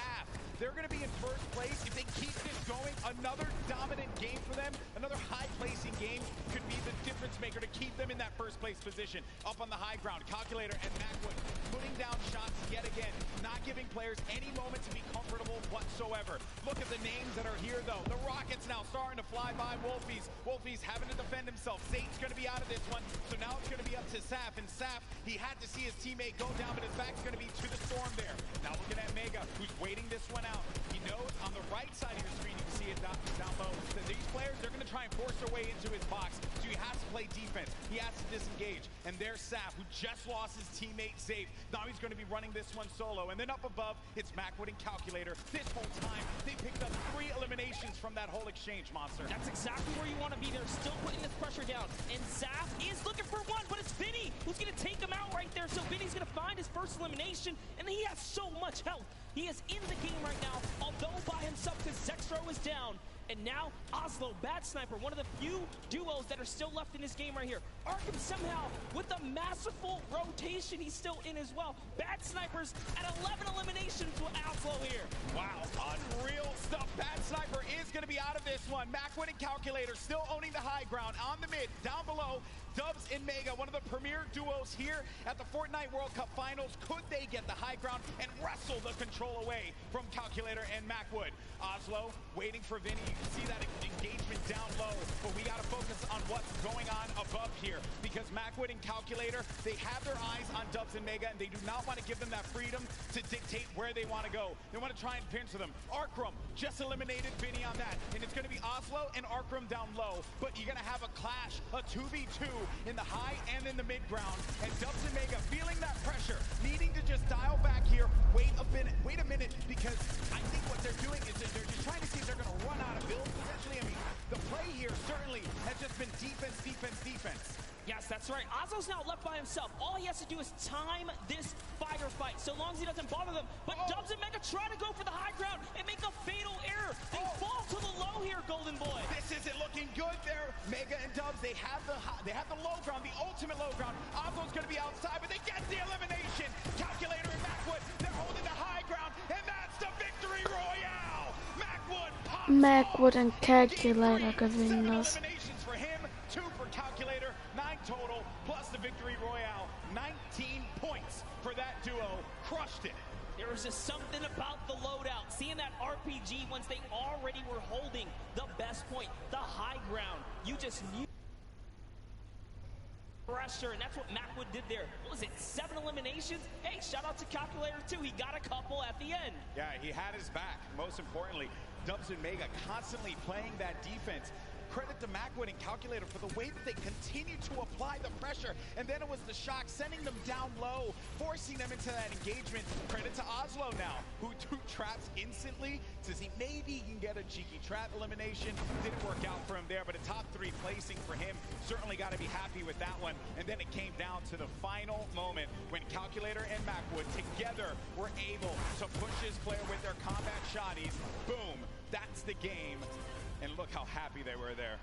They're going to be in first place. If they keep this going, another dominant game for them, another high-placing game could be the difference maker to keep them in that first-place position. Up on the high ground, Calculator and Macwood putting down shots yet again, not giving players any moment to be comfortable whatsoever. Look at the names that are here, though. The Rockets now starting to fly by Wolfies. Wolfies having to defend himself. Zaid's going to be out of this one, so now it's going to be up to Saf. And Saf, he had to see his teammate go down, but his back's going to be to the Storm there. Now looking at Mega, who's waiting this one out. He knows on the right side of your screen, you can see it down low, that these players, they're going to try and force their way into his box. So he has to play defense. He has to disengage. And there's Saf, who just lost his teammate Zaid. Now he's going to be running this one solo. And then up above, it's Macwood and Calculator. This whole time, they picked up 3 eliminations from that whole exchange, Monster. That's exactly where you want to be. They're still putting this pressure down. And Saf is looking for one, but it's Vinny who's going to take him out right there. So Vinny's going to find his first elimination, and he has so much health. He is in the game right now, although by himself because Zexro is down. And now Oslo, Bad Sniper, one of the few duos that are still left in this game right here. Arkham somehow, with a masterful rotation, he's still in as well. Bad Snipers at 11 eliminations with Oslo here. Wow, unreal stuff. Bad Sniper is going to be out of this one. Macwood and Calculator still owning the high ground on the mid. Down below, Dubs and Mega, one of the premier duos here at the Fortnite World Cup Finals. Could they get the high ground and wrestle the control away from Calculator and Macwood? Oslo waiting for Vinny. You can see that engagement down low, but we got to focus on what's going on above here because Macwood and Calculator, they have their eyes on Dubs and Mega, and they do not want to give them that freedom to dictate where they want to go. They want to try and pinch them. Arkram just eliminated Vinny on that, and it's going to be Oslo and Arkram down low, but you're going to have a clash, a 2v2 in the high and in the mid ground, and Dubs and Mega feeling that pressure, needing to just dial back here, wait a minute, because I think what they're doing is they're just trying to see if they're going to run out of builds potentially. I mean, the play here certainly has just been defense, defense, defense. Yes, that's right. Oslo's now left by himself. All he has to do is time this fight, so long as he doesn't bother them. But Dubs and Mega try to go for the high ground and make a fatal error. They fall to the low here, Golden Boy. This isn't looking good there. Mega and Dubs, they have the low ground, the ultimate low ground. Oslo's going to be outside, but they get the elimination. Calculator and Macwood, they're holding the high ground, and that's the victory royale. Macwood and Calculator gewinnen das. Eliminations for him, 2 for Calculator, 9 total, plus the victory royale. 19 points for that duo. Crushed it. There was just something about the loadout. Seeing that RPG once they already were holding the best point, the high ground. You just knew pressure, and that's what Macwood did there. What was it, 7 eliminations? Hey, shout out to Calculator too. He got a couple at the end. Yeah, he had his back. Most importantly, Dubs and Mega constantly playing that defense. Credit to Macwood and Calculator for the way that they continue to apply the pressure. And then it was the shock, sending them down low, forcing them into that engagement. Credit to Oslo now, who took traps instantly to see maybe he can get a cheeky trap elimination. Didn't work out for him there, but a top 3 placing for him. Certainly got to be happy with that one. And then it came down to the final moment when Calculator and Macwood together were able to push his player with their combat shotties. Boom, that's the game. And look how happy they were there.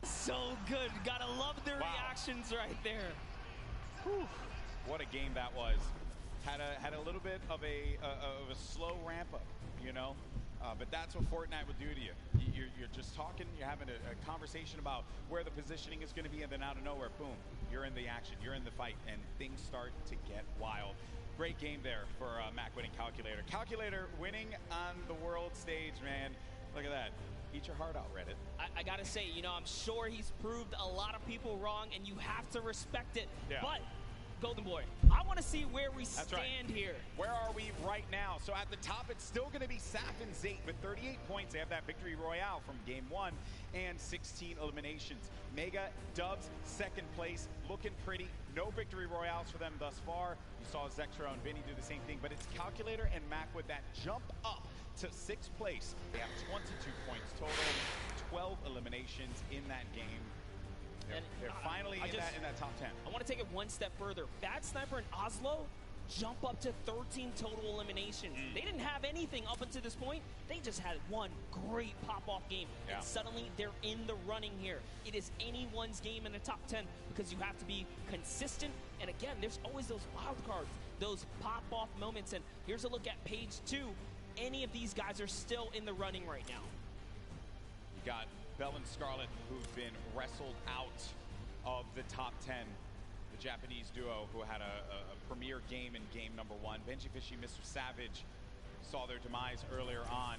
So good. Gotta love their reactions right there. Whew. What a game that was. Had a little bit of a slow ramp up, you know. But that's what Fortnite will do to you. You're just talking, you're having a conversation about where the positioning is going to be, and then out of nowhere, boom, you're in the action, you're in the fight, and things start to get wild. Great game there for Macwood and Calculator. Calculator winning on the world stage, man. Look at that. Eat your heart out, Reddit. I gotta say, you know, I'm sure he's proved a lot of people wrong, and you have to respect it. Yeah. But, Golden Boy, I want to see where we stand here. Where are we right now? So at the top, it's still going to be Saf and Zate with 38 points. They have that victory royale from game 1 and 16 eliminations. Mega, Dubs, 2nd place, looking pretty. No victory royales for them thus far. You saw Zexro and Vinny do the same thing, but it's Calculator and Macwood that jump up to 6th place. They have 22 points total, 12 eliminations in that game. They're finally in that top 10. I want to take it one step further. Bad Sniper and Oslo jump up to 13 total eliminations. They didn't have anything up until this point. They just had one great pop-off game. And suddenly they're in the running here. It is anyone's game in the top 10 because you have to be consistent. And again, there's always those wild cards, those pop-off moments. And here's a look at page 2. Any of these guys are still in the running right now. You got Bell and Scarlet, who've been wrestled out of the top 10. The Japanese duo who had a premier game in game number 1. Benji Fishy, Mr. Savage saw their demise earlier on.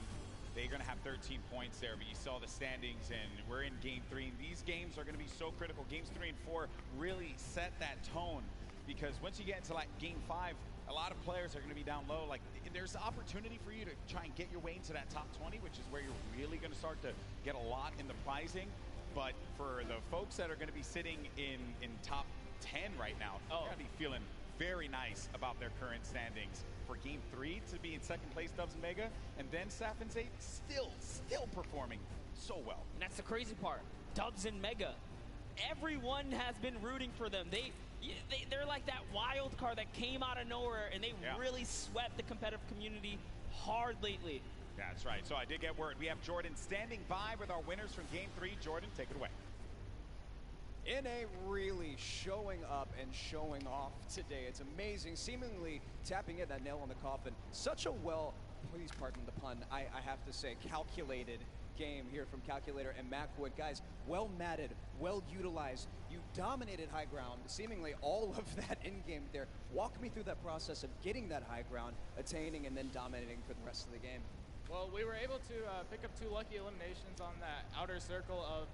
They're going to have 13 points there, but you saw the standings, and we're in game 3. And these games are going to be so critical. Games 3 and 4 really set that tone, because once you get into like game 5, a lot of players are going to be down low. Like, there's the opportunity for you to try and get your way into that top 20, which is where you're really going to start to get a lot in the prizing. But for the folks that are going to be sitting in top 10 right now, they're going to be feeling very nice about their current standings. For game 3 to be in 2nd place, Dubs and Mega, and then Saf and Zate still performing so well. And that's the crazy part. Dubs and Mega, everyone has been rooting for them. They're like that wild card that came out of nowhere, and they really swept the competitive community hard lately. That's right. So I did get word. We have Jordan standing by with our winners from Game 3. Jordan, take it away. NA really showing up and showing off today. It's amazing, seemingly tapping in that nail on the coffin. Such a please pardon the pun, I have to say, calculated game here from Calculator and Macwood. Guys, well matted, well utilized. You dominated high ground, seemingly all of that in-game there. Walk me through that process of getting that high ground, attaining, and then dominating for the rest of the game. Well, we were able to pick up 2 lucky eliminations on that outer circle of